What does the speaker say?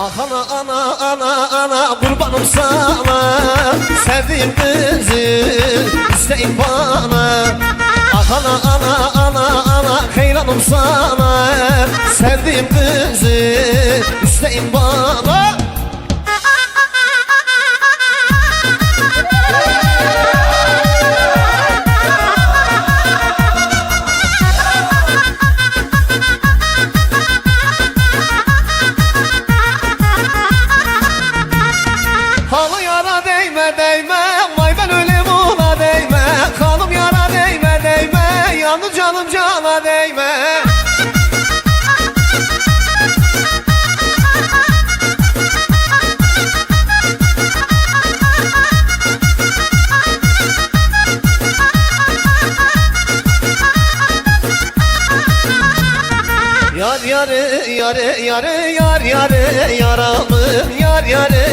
Ah ana ana ana ana kurbanım sana, sevdiğim kızı isteyin bana. Ah ana ana ana ana hayranım sana, sevdiğim kızı isteyin bana. Halı yara değme değme, vay ben ölüm ona değme. Kanım yara değme değme, yandı canım cana değme. Yar yarı yarı yarı yar yarı yaramın yar yarı